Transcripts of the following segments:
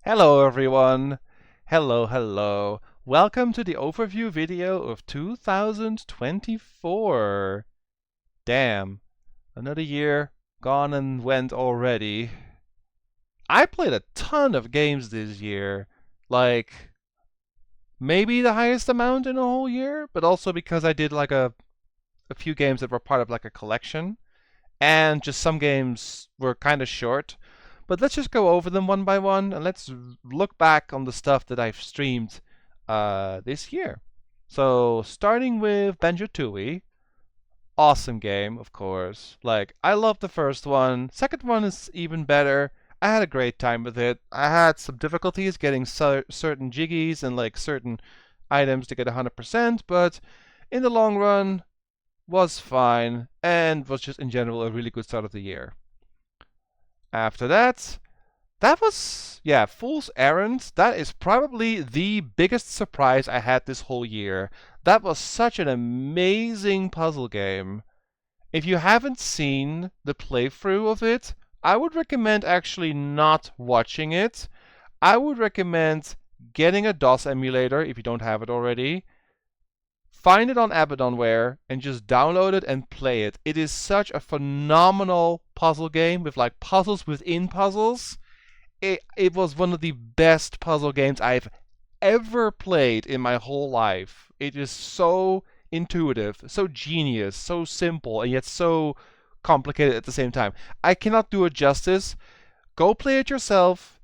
Hello everyone! Hello. Welcome to the overview video of 2024. Damn, another year gone and went already. I played a ton of games this year. Like, maybe the highest amount in a whole year, but also because I did like a few games that were part of like a collection. And just some games were kind of short. But let's just go over them one by one and let's look back on the stuff that I've streamed this year. So, starting with Banjo-Tooie, awesome game, of course. Like, I love the first one. Second one is even better. I had a great time with it. I had some difficulties getting certain jiggies and like certain items to get 100%, but in the long run, was fine and was just in general a really good start of the year. After that, that was, yeah, Fool's Errand. That is probably the biggest surprise I had this whole year. That was such an amazing puzzle game. If you haven't seen the playthrough of it, I would recommend actually not watching it. I would recommend getting a DOS emulator if you don't have it already. Find it on Abandonware and just download it and play it. It is such a phenomenal puzzle game with like puzzles within puzzles. It was one of the best puzzle games I've ever played in my whole life. It is so intuitive, so genius, so simple, and yet so complicated at the same time. I cannot do it justice. Go play it yourself.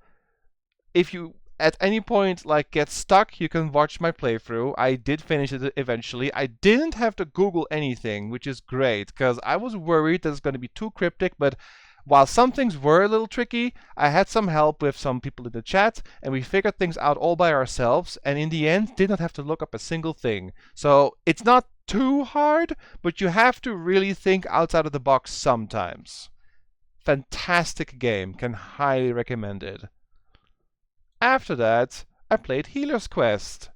If you at any point like get stuck, you can watch my playthrough. I did finish it eventually. I didn't have to Google anything, which is great because I was worried that it's going to be too cryptic, but while some things were a little tricky, I had some help with some people in the chat, and we figured things out all by ourselves, and in the end, did not have to look up a single thing. So it's not too hard, but you have to really think outside of the box sometimes. Fantastic game, can highly recommend it. After that, I played Healer's Quest.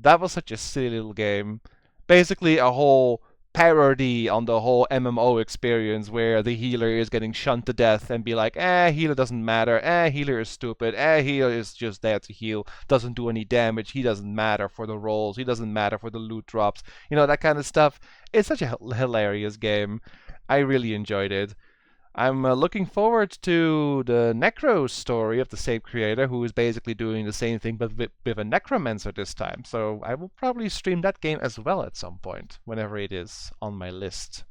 That was such a silly little game. Basically, a whole parody on the whole MMO experience where the healer is getting shunned to death and be like, healer doesn't matter, healer is stupid, healer is just there to heal, doesn't do any damage, he doesn't matter for the rolls, he doesn't matter for the loot drops, that kind of stuff. It's such a hilarious game. I really enjoyed it. I'm looking forward to the Necro story of the same creator, who is basically doing the same thing but with a Necromancer this time. So I will probably stream that game as well at some point, whenever it is on my list.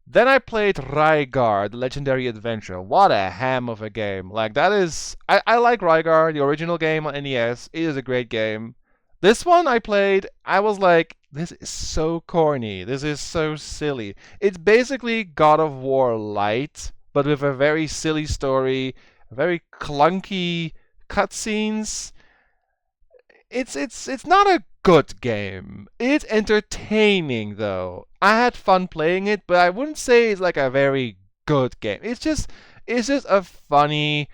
Then I played Rygar, the Legendary Adventure. What a ham of a game. Like, that is. I like Rygar, the original game on NES. It is a great game. This one I played, I was like, this is so corny. This is so silly. It's basically God of War light, but with a very silly story, very clunky cutscenes. It's not a good game. It's entertaining though. I had fun playing it, but I wouldn't say it's like a very good game. It's just a funny,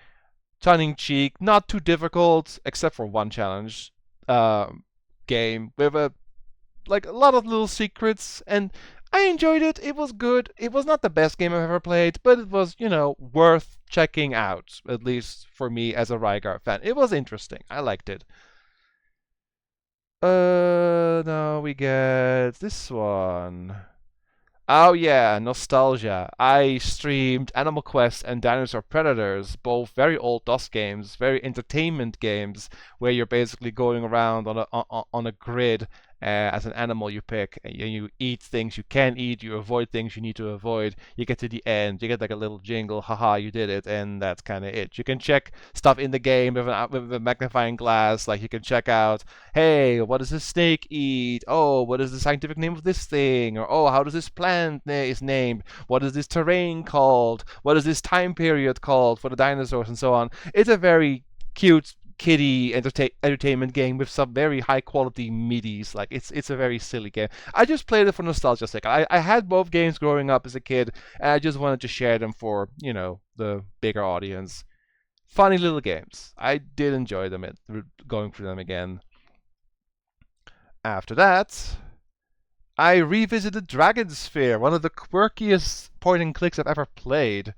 tongue in cheek, not too difficult, except for one challenge game with a lot of little secrets, and I enjoyed it. It was good. It was not the best game I've ever played, but it was, worth checking out, at least for me as a Rygar fan. It was interesting. I liked it. Now we get this one. Oh yeah, nostalgia. I streamed Animal Quest and Dinosaur Predators, both very old DOS games, very entertainment games, where you're basically going around on a grid as an animal you pick, and you eat things you can eat, you avoid things you need to avoid. You get to the end, you get like a little jingle, haha, you did it, and that's kind of it. You can check stuff in the game with a magnifying glass, like you can check out, hey, what does this snake eat? Oh, what is the scientific name of this thing? Or, oh, how does this plant is named? What is this terrain called? What is this time period called for the dinosaurs and so on? It's a very cute kiddie entertainment game with some very high quality midis. Like it's a very silly game. I just played it for nostalgia's sake. I had both games growing up as a kid, and I just wanted to share them for the bigger audience. Funny little games. I did enjoy them going through them again. After that, I revisited Dragon Sphere, one of the quirkiest point and clicks I've ever played.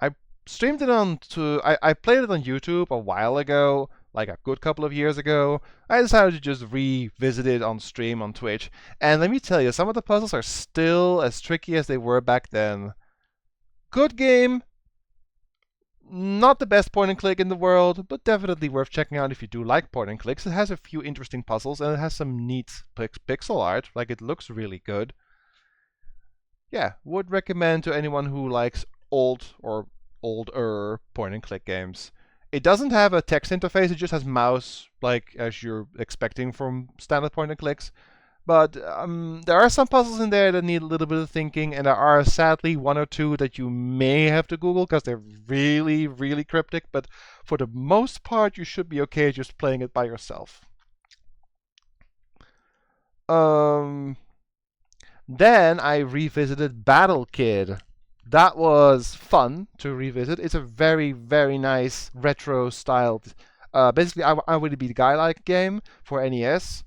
I streamed it on I played it on YouTube a while ago, like a good couple of years ago. I decided to just revisit it on stream on Twitch. And let me tell you, some of the puzzles are still as tricky as they were back then. Good game. Not the best point and click in the world, but definitely worth checking out if you do like point and clicks. It has a few interesting puzzles and it has some neat pixel art. Like, it looks really good. Yeah, would recommend to anyone who likes old or older point and click games. It doesn't have a text interface, it just has mouse, like as you're expecting from standard point and clicks. But there are some puzzles in there that need a little bit of thinking, and there are sadly one or two that you may have to Google because they're really, really cryptic. But for the most part, you should be okay just playing it by yourself. Then I revisited Battle Kid. That was fun to revisit. It's a very, very nice retro styled. Basically, I Would Be the Guy like game for NES.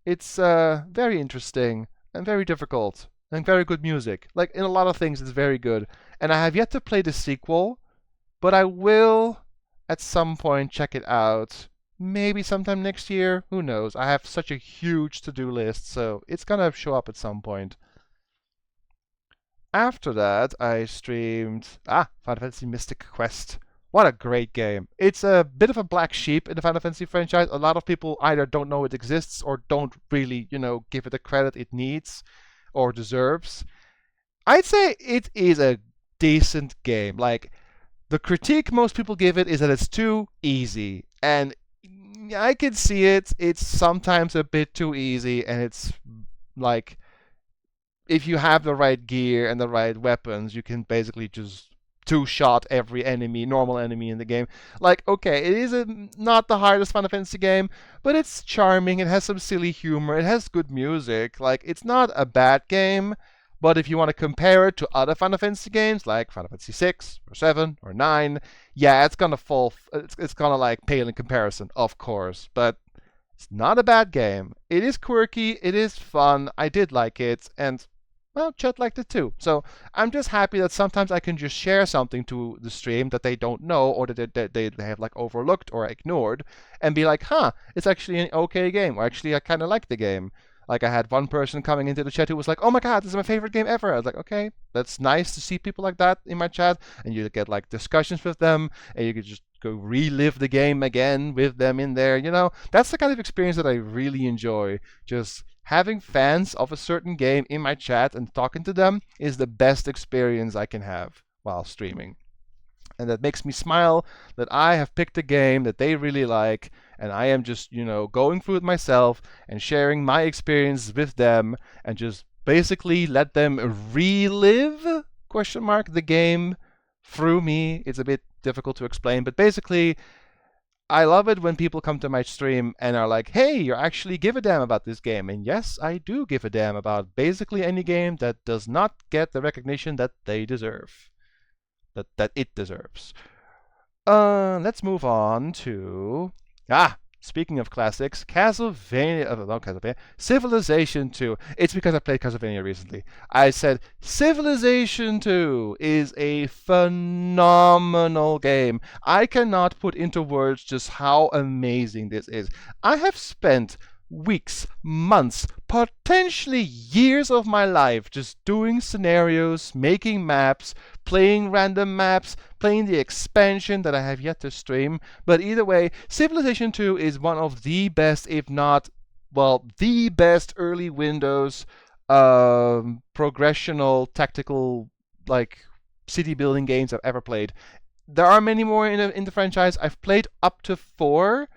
It's very interesting and very difficult and very good music. Like, in a lot of things, it's very good. And I have yet to play the sequel, but I will at some point check it out. Maybe sometime next year. Who knows? I have such a huge to-do list, so it's gonna show up at some point. After that, I streamed Final Fantasy Mystic Quest. What a great game. It's a bit of a black sheep in the Final Fantasy franchise. A lot of people either don't know it exists or don't really, give it the credit it needs or deserves. I'd say it is a decent game. Like, the critique most people give it is that it's too easy. And I can see it. It's sometimes a bit too easy, and it's like, if you have the right gear and the right weapons, you can basically just two-shot every normal enemy in the game. Like, okay, it is not the hardest Final Fantasy game, but it's charming. It has some silly humor. It has good music. Like, it's not a bad game. But if you want to compare it to other Final Fantasy games, like Final Fantasy 6 or 7 or 9, yeah, it's gonna fall. It's gonna like pale in comparison, of course. But it's not a bad game. It is quirky. It is fun. I did like it, and well, Chet liked it too. So I'm just happy that sometimes I can just share something to the stream that they don't know or that they have like overlooked or ignored, and be like, huh, it's actually an okay game. Or actually, I kind of like the game. Like, I had one person coming into the chat who was like, oh my god, this is my favorite game ever. I was like, okay, that's nice to see people like that in my chat. And you get like discussions with them, and you could just go relive the game again with them in there. That's the kind of experience that I really enjoy. Just having fans of a certain game in my chat and talking to them is the best experience I can have while streaming. And that makes me smile that I have picked a game that they really like, and I am just, going through it myself and sharing my experience with them, and just basically let them relive the game through me. It's a bit difficult to explain, but basically, I love it when people come to my stream and are like, hey, you actually give a damn about this game. And yes, I do give a damn about basically any game that does not get the recognition that they deserve. That it deserves. Let's move on to speaking of classics, Castlevania, Civilization 2. It's because I played Castlevania recently. I said Civilization 2 is a phenomenal game. I cannot put into words just how amazing this is. I have spent weeks, months, potentially years of my life just doing scenarios, making maps, playing random maps, playing the expansion that I have yet to stream. But either way, Civilization 2 is one of the best, if not, well, the best early Windows progressional, tactical, like, city building games I've ever played. There are many more in the franchise. I've played up to 4.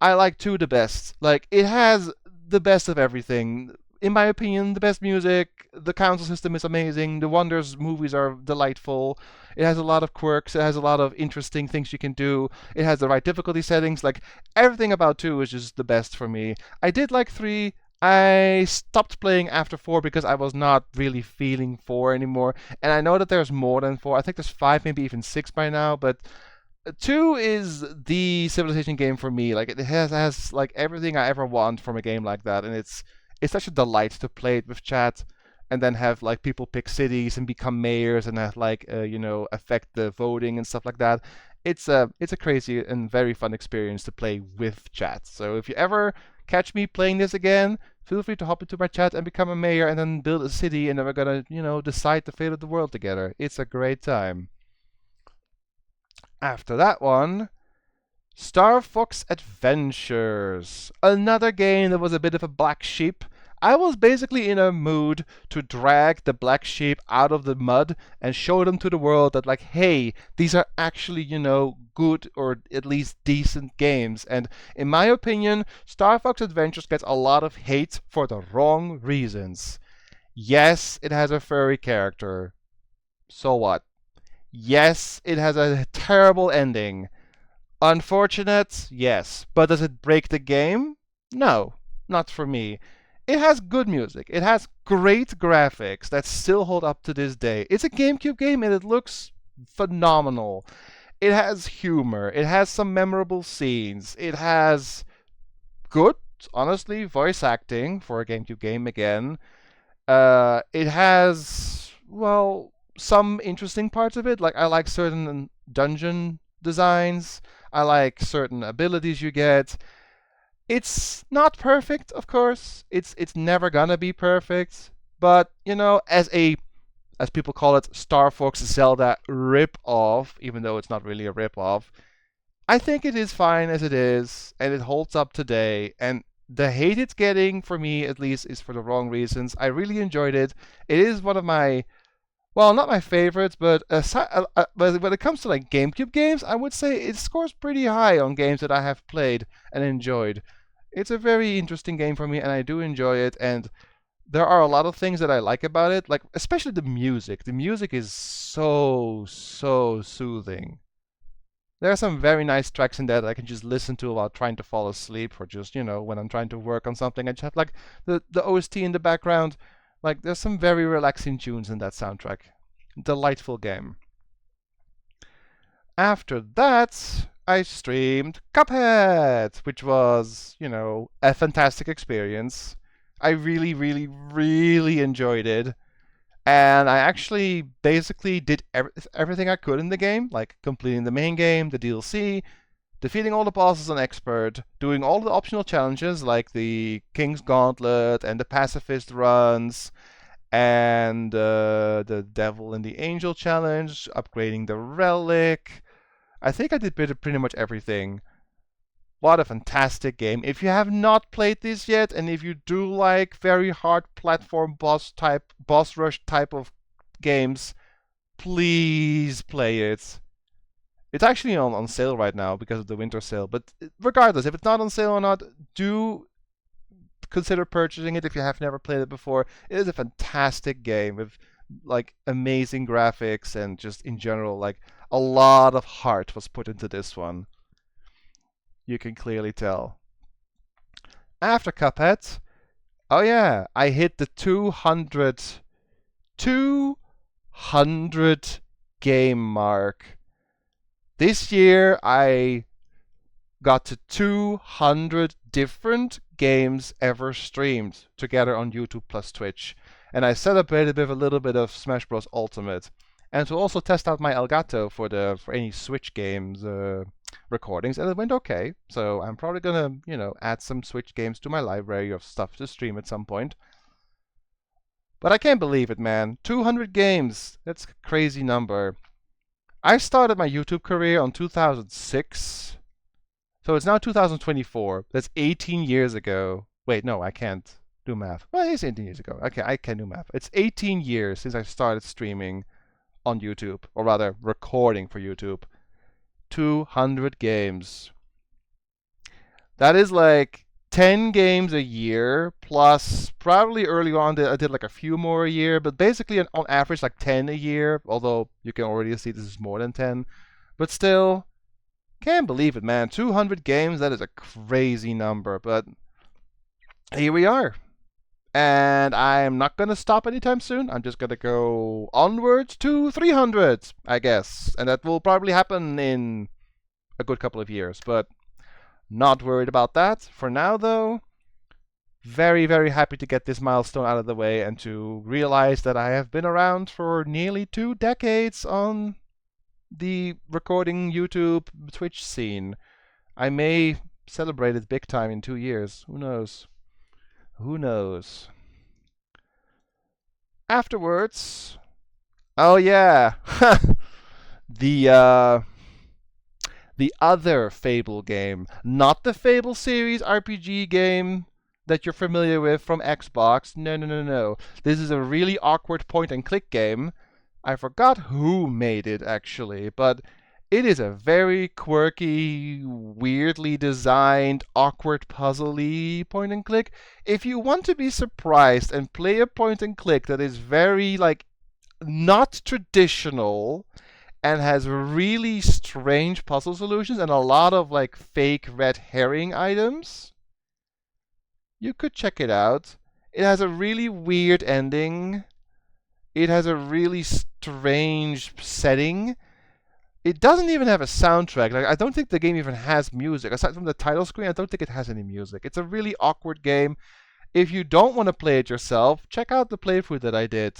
I like 2 the best. Like, it has the best of everything. In my opinion, the best music, the console system is amazing, the Wonders movies are delightful, it has a lot of quirks, it has a lot of interesting things you can do, it has the right difficulty settings, like, everything about 2 is just the best for me. I did like 3, I stopped playing after 4 because I was not really feeling 4 anymore, and I know that there's more than 4, I think there's 5, maybe even 6 by now, but 2 is the Civilization game for me. Like, it has like everything I ever want from a game like that, and it's such a delight to play it with chat. and then have like people pick cities and become mayors and have like affect the voting and stuff like that. It's a crazy and very fun experience to play with chat. So if you ever catch me playing this again, feel free to hop into my chat and become a mayor and then build a city, and then we're gonna decide the fate of the world together. It's a great time. After that one, Star Fox Adventures. Another game that was a bit of a black sheep. I was basically in a mood to drag the black sheep out of the mud and show them to the world that, like, hey, these are actually, good or at least decent games. And in my opinion, Star Fox Adventures gets a lot of hate for the wrong reasons. Yes, it has a furry character. So what? Yes, it has a terrible ending. Unfortunate, yes. But does it break the game? No, not for me. It has good music. It has great graphics that still hold up to this day. It's a GameCube game and it looks phenomenal. It has humor. It has some memorable scenes. It has good, honestly, voice acting for a GameCube game again. It has, well, some interesting parts of it. Like, I like certain dungeon designs. I like certain abilities you get. It's not perfect, of course. It's never gonna be perfect. But, as people call it, Star Fox Zelda rip-off, even though it's not really a rip-off, I think it is fine as it is, and it holds up today. And the hate it's getting, for me at least, is for the wrong reasons. I really enjoyed it. It is one of my, well, not my favorites, but but when it comes to like GameCube games, I would say it scores pretty high on games that I have played and enjoyed. It's a very interesting game for me, and I do enjoy it. And there are a lot of things that I like about it, like especially the music. The music is so soothing. There are some very nice tracks in there that I can just listen to while trying to fall asleep, or just when I'm trying to work on something. I just have like the OST in the background. Like, there's some very relaxing tunes in that soundtrack. Delightful game. After that, I streamed Cuphead, which was, a fantastic experience. I really, really, really enjoyed it. And I actually basically did everything I could in the game, like completing the main game, the DLC, defeating all the bosses on Expert, doing all the optional challenges like the King's Gauntlet and the Pacifist runs, and the Devil and the Angel challenge, upgrading the Relic. I think I did pretty much everything. What a fantastic game. If you have not played this yet, and if you do like very hard platform boss rush type of games, please play it. It's actually on sale right now because of the winter sale. But regardless, if it's not on sale or not, do consider purchasing it if you have never played it before. It is a fantastic game with like amazing graphics, and just in general, like, a lot of heart was put into this one. You can clearly tell. After Cuphead, oh yeah, I hit the 200 game mark. This year I got to 200 different games ever streamed together on YouTube plus Twitch. And I celebrated with a little bit of Smash Bros. Ultimate. And to also test out my Elgato for any Switch games recordings, and it went okay. So I'm probably gonna, add some Switch games to my library of stuff to stream at some point. But I can't believe it, man. 200 games. That's a crazy number. I started my YouTube career on 2006. So it's now 2024. That's 18 years ago. Wait, no, I can't do math. Well, it's 18 years ago. Okay, I can do math. It's 18 years since I started streaming on YouTube, or rather, recording for YouTube. 200 games. That is like 10 games a year, plus probably early on I did like a few more a year, but basically on average like 10 a year, although you can already see this is more than 10. But still, can't believe it, man. 200 games, that is a crazy number, but here we are. And I'm not going to stop anytime soon. I'm just going to go onwards to 300, I guess. And that will probably happen in a good couple of years, but not worried about that. For now, though, very, very happy to get this milestone out of the way and to realize that I have been around for nearly 2 decades on the recording YouTube Twitch scene. I may celebrate it big time in 2 years. Who knows? Who knows? Afterwards, oh yeah, the the other Fable game, not the Fable series RPG game that you're familiar with from Xbox. No, no, no, no. This is a really awkward point and click game. I forgot who made it actually, but it is a very quirky, weirdly designed, awkward, puzzly point and click. If you want to be surprised and play a point and click that is very like not traditional and has really strange puzzle solutions and a lot of like fake red herring items, you could check it out. It has a really weird ending. It has a really strange setting. It doesn't even have a soundtrack. Like I don't think the game even has music. Aside from the title screen, I don't think it has any music. It's a really awkward game. If you don't want to play it yourself, check out the playthrough that I did.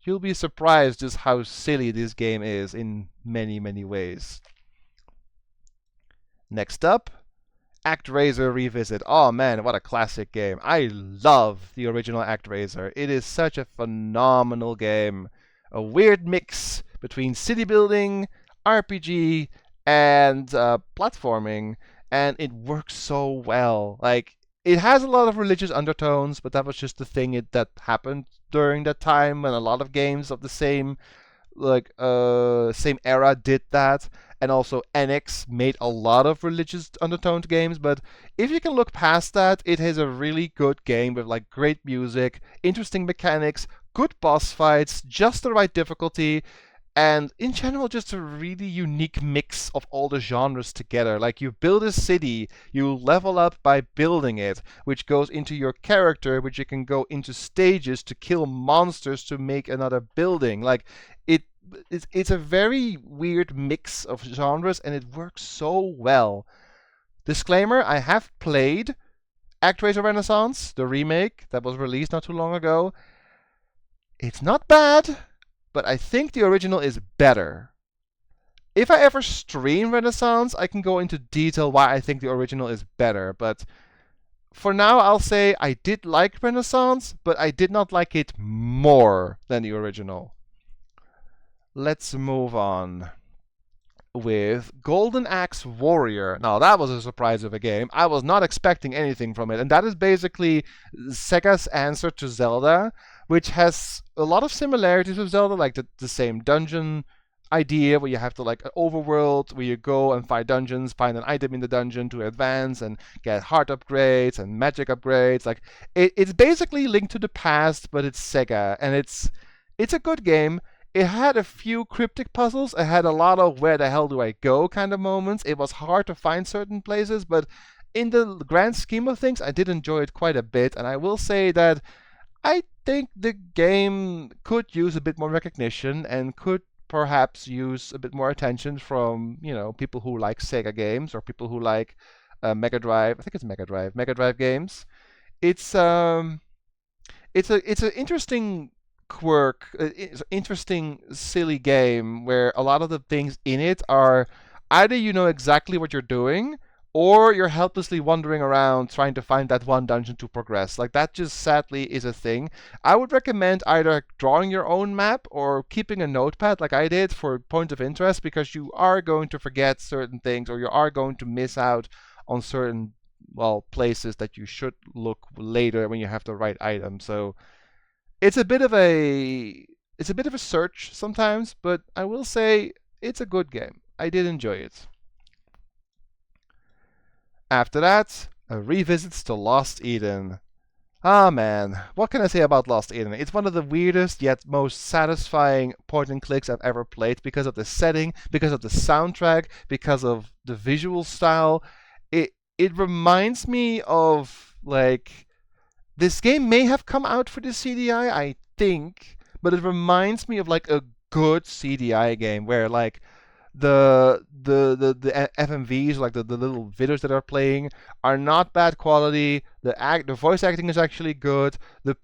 You'll be surprised just how silly this game is in many, many ways. Next up, ActRaiser Revisit. Oh man, what a classic game. I love the original ActRaiser. It is such a phenomenal game. A weird mix between city building, RPG, and platforming, and it works so well. Like, it has a lot of religious undertones, but that was just the thing that happened during that time when a lot of games of the same same era did that. And also NX made a lot of religious undertoned games, but if you can look past that, it is a really good game with like great music, interesting mechanics, good boss fights, just the right difficulty, and in general just a really unique mix of all the genres together. Like, you build a city, you level up by building it, which goes into your character, which you can go into stages to kill monsters to make another building. Like, it's a very weird mix of genres, and it works so well. Disclaimer, I have played ActRaiser Renaissance, the remake that was released not too long ago. It's not bad, but I think the original is better. If I ever stream Renaissance, I can go into detail why I think the original is better, but for now I'll say I did like Renaissance, but I did not like it more than the original. Let's move on with Golden Axe Warrior. Now, that was a surprise of a game. I was not expecting anything from it, and that is basically Sega's answer to Zelda, which has a lot of similarities with Zelda, like the same dungeon idea where you have to like an overworld where you go and fight dungeons, find an item in the dungeon to advance and get heart upgrades and magic upgrades. Like, it's basically Link to the Past, but it's Sega, and it's a good game. It had a few cryptic puzzles. It had a lot of where the hell do I go kind of moments. It was hard to find certain places, but in the grand scheme of things, I did enjoy it quite a bit. And I will say that I think the game could use a bit more recognition and could perhaps use a bit more attention from, people who like Sega games or people who like Mega Drive. I think it's Mega Drive games. It's an interesting quirk, interesting, silly game where a lot of the things in it are either you know exactly what you're doing or you're helplessly wandering around trying to find that one dungeon to progress. Like, that just sadly is a thing. I would recommend either drawing your own map or keeping a notepad like I did for point of interest, because you are going to forget certain things or you are going to miss out on certain, places that you should look later when you have the right item. So it's a bit of a search sometimes, but I will say it's a good game. I did enjoy it. After that, a revisit to Lost Eden. Ah man, what can I say about Lost Eden? It's one of the weirdest yet most satisfying point and clicks I've ever played because of the setting, because of the soundtrack, because of the visual style. It reminds me of like, this game may have come out for the CDI, I think, but it reminds me of like a good CDI game where like The FMVs, like the little videos that are playing, are not bad quality. The voice acting is actually good. The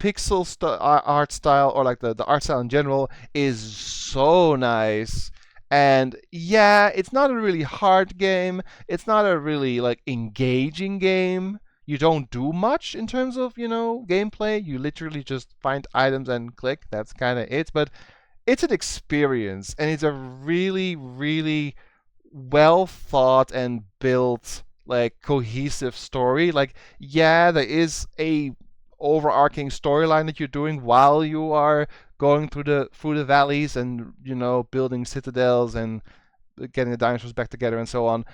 art style, or like the art style in general, is so nice. And yeah, it's not a really hard game. It's not a really like engaging game. You don't do much in terms of, gameplay. You literally just find items and click. That's kind of it. But it's an experience, and it's a really, really well thought and built, like, cohesive story. Like, yeah, there is a overarching storyline that you're doing while you are going through the valleys and building citadels and getting the dinosaurs back together and so on.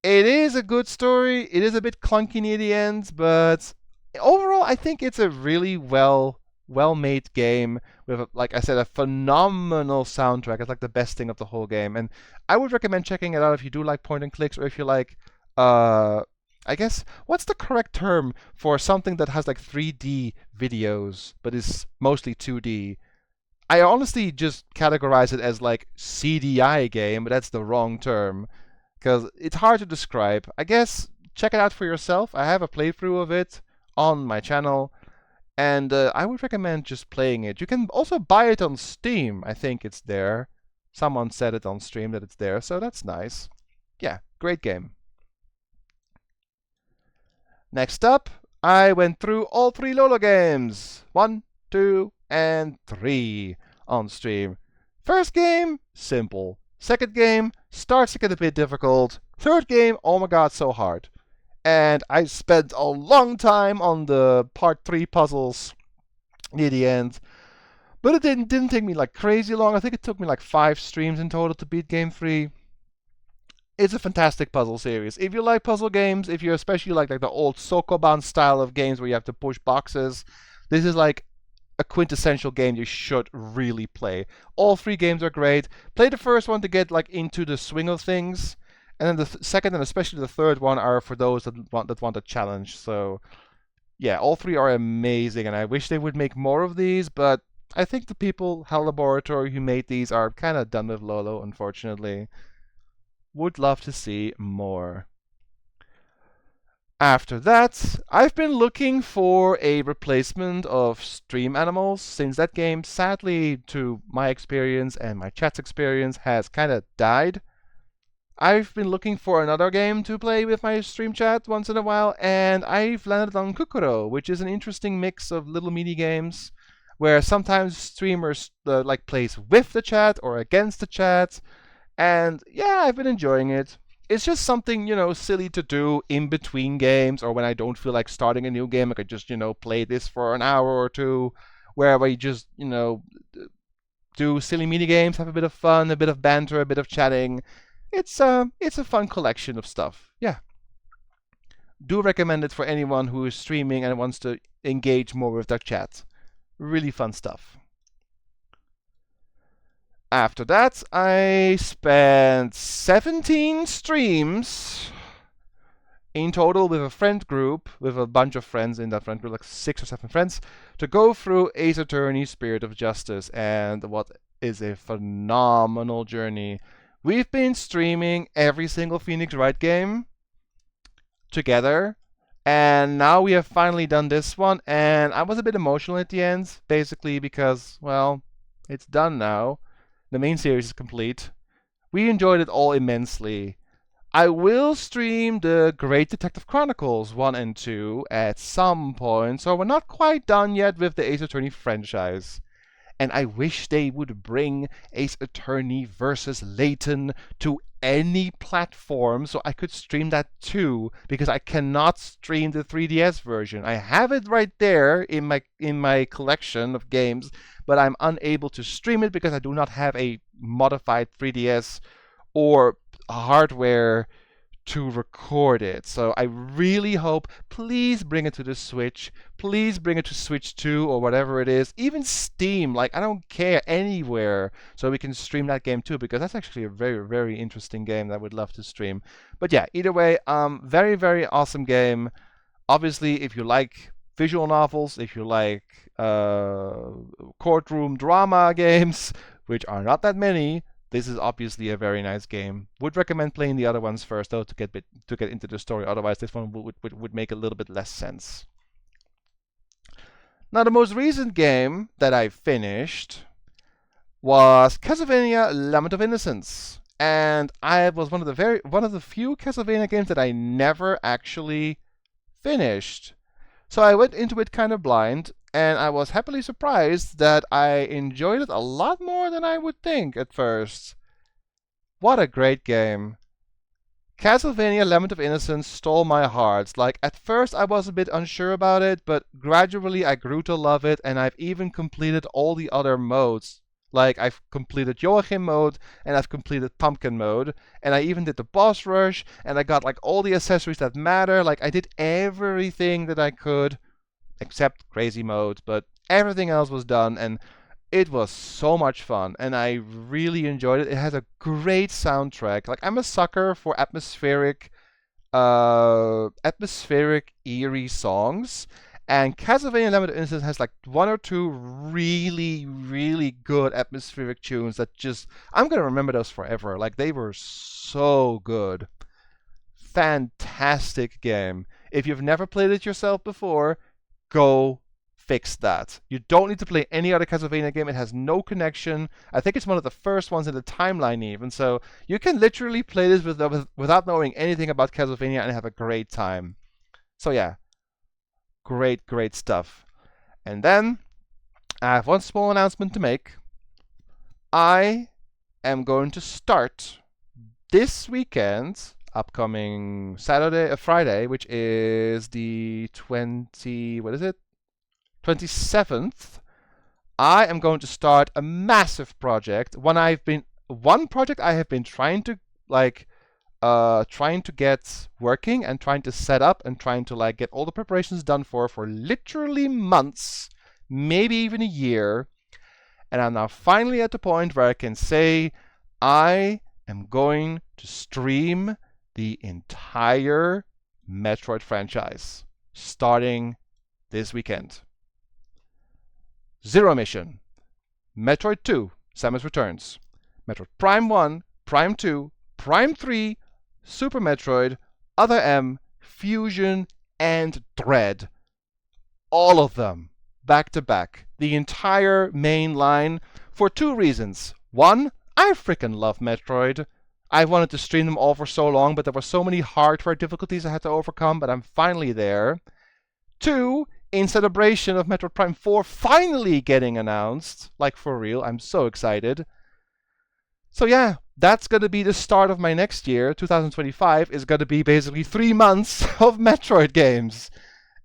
It is a good story. It is a bit clunky near the end, but overall, I think it's a really well-made game with, like I said, a phenomenal soundtrack. It's like the best thing of the whole game, and I would recommend checking it out if you do like point and clicks, or if you like, I guess, what's the correct term for something that has like 3D videos but is mostly 2D? I honestly just categorize it as like CDI game, but that's the wrong term because it's hard to describe. I guess check it out for yourself. I have a playthrough of it on my channel, and I would recommend just playing it. You can also buy it on Steam. I think it's there. Someone said it on stream that it's there, so that's nice. Yeah, great game. Next up, I went through all 3 Lolo games. 1, 2, and 3 on stream. First game, simple. Second game starts to get a bit difficult. Third game, oh my god, so hard. And I spent a long time on the part 3 puzzles near the end. But it didn't take me like crazy long. I think it took me like 5 streams in total to beat game 3. It's a fantastic puzzle series. If you like puzzle games, if you especially like the old Sokoban style of games where you have to push boxes, this is like a quintessential game you should really play. All 3 games are great. Play the first one to get like into the swing of things, and then the second and especially the third one are for those that want a challenge. So yeah, all 3 are amazing, and I wish they would make more of these, but I think the people, HAL Laboratory, who made these are kind of done with Lolo, unfortunately. Would love to see more. After that, I've been looking for a replacement of Stream Animals, since that game, sadly, to my experience and my chat's experience, has kind of died. I've been looking for another game to play with my stream chat once in a while, and I've landed on Kukuro, which is an interesting mix of little mini games where sometimes streamers like plays with the chat or against the chat, and yeah, I've been enjoying it. It's just something, silly to do in between games, or when I don't feel like starting a new game, I could just, play this for an hour or two, where I just, do silly mini games, have a bit of fun, a bit of banter, a bit of chatting. It's a fun collection of stuff. Yeah. Do recommend it for anyone who is streaming and wants to engage more with their chat. Really fun stuff. After that, I spent 17 streams in total with a friend group, with a bunch of friends in that friend group, like 6 or 7 friends, to go through Ace Attorney Spirit of Justice, and what is a phenomenal journey. We've been streaming every single Phoenix Wright game together, and now we have finally done this one, and I was a bit emotional at the end, basically because, well, it's done now. The main series is complete. We enjoyed it all immensely. I will stream the Great Detective Chronicles 1 and 2 at some point, so we're not quite done yet with the Ace Attorney franchise. And I wish they would bring Ace Attorney versus Layton to any platform so I could stream that too, because I cannot stream the 3DS version. I have it right there in my collection of games, but I'm unable to stream it because I do not have a modified 3DS or hardware to record it. So I really hope, please bring it to the Switch. Please bring it to Switch 2 or whatever it is. Even Steam, like, I don't care, anywhere. So we can stream that game too, because that's actually a very, very interesting game that I would love to stream. But yeah, either way, very, very awesome game. Obviously, if you like visual novels, if you like courtroom drama games, which are not that many, this is obviously a very nice game. Would recommend playing the other ones first, though, to get into the story. Otherwise, this one would make a little bit less sense. Now, the most recent game that I finished was Castlevania: Lament of Innocence, and I was one of the few Castlevania games that I never actually finished. So I went into it kind of blind, and I was happily surprised that I enjoyed it a lot more than I would think at first. What a great game. Castlevania Lament of Innocence stole my heart. Like, at first I was a bit unsure about it, but gradually I grew to love it, and I've even completed all the other modes. Like, I've completed Joachim mode, and I've completed Pumpkin mode, and I even did the boss rush, and I got, like, all the accessories that matter. Like, I did everything that I could, except crazy mode, but everything else was done, and it was so much fun, and I really enjoyed it. It has a great soundtrack. Like, I'm a sucker for atmospheric, eerie songs. And Castlevania Lament of Innocence has like one or two really, really good atmospheric tunes that just, I'm gonna remember those forever. Like, they were so good. Fantastic game. If you've never played it yourself before, go fix that. You don't need to play any other Castlevania game. It has no connection. I think it's one of the first ones in the timeline even. So you can literally play this without knowing anything about Castlevania and have a great time. So yeah, great, great stuff. And then I have one small announcement to make. I am going to start this weekend, upcoming Friday, which is the 27th, I am going to start a massive project. One project I have been trying to get working and trying to set up and trying to like get all the preparations done for literally months, maybe even a year. And I'm now finally at the point where I can say I am going to stream the entire Metroid franchise starting this weekend. Zero Mission, Metroid 2, Samus Returns, Metroid Prime 1, Prime 2, Prime 3, Super Metroid, Other M, Fusion, and Dread. All of them, back to back. The entire main line, for two reasons. One, I freaking love Metroid. I wanted to stream them all for so long, but there were so many hardware difficulties I had to overcome, but I'm finally there. Two, in celebration of Metroid Prime 4 finally getting announced. Like, for real, I'm so excited. So yeah, that's going to be the start of my next year. 2025 is going to be basically 3 months of Metroid games.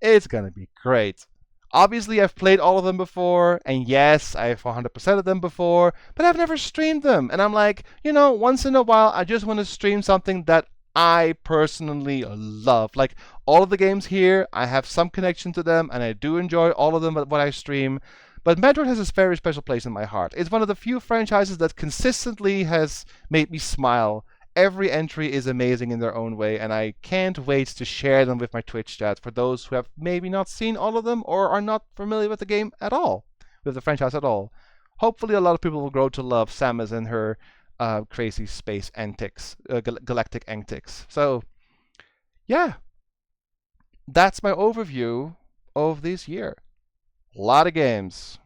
It's going to be great. Obviously, I've played all of them before, and yes, I've 100% of them before, but I've never streamed them. And I'm like, once in a while, I just want to stream something that I personally love. Like, all of the games here, I have some connection to them, and I do enjoy all of them what I stream. But Metroid has a very special place in my heart. It's one of the few franchises that consistently has made me smile. Every entry is amazing in their own way, and I can't wait to share them with my Twitch chat for those who have maybe not seen all of them or are not familiar with the game at all, with the franchise at all. Hopefully a lot of people will grow to love Samus and her crazy space antics, galactic antics. So, yeah, that's my overview of this year. A lot of games,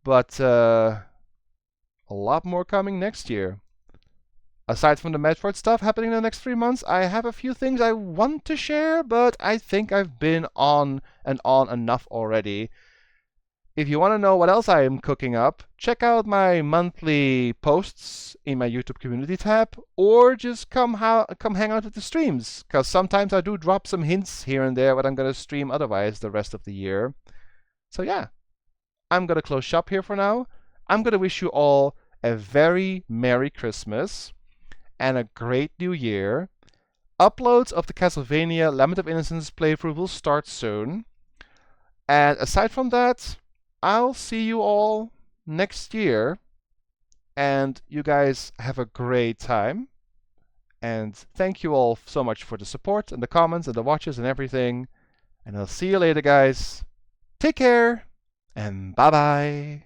but a lot more coming next year. Aside from the Metroid stuff happening in the next 3 months, I have a few things I want to share, but I think I've been on and on enough already. If you want to know what else I am cooking up, check out my monthly posts in my YouTube community tab, or just come hang out with the streams, because sometimes I do drop some hints here and there what I'm going to stream otherwise the rest of the year. So yeah, I'm going to close shop here for now. I'm going to wish you all a very Merry Christmas and a great New Year. Uploads of the Castlevania Lament of Innocence playthrough will start soon. And aside from that, I'll see you all next year. And you guys have a great time. And thank you all so much for the support and the comments and the watches and everything. And I'll see you later, guys. Take care, and bye-bye.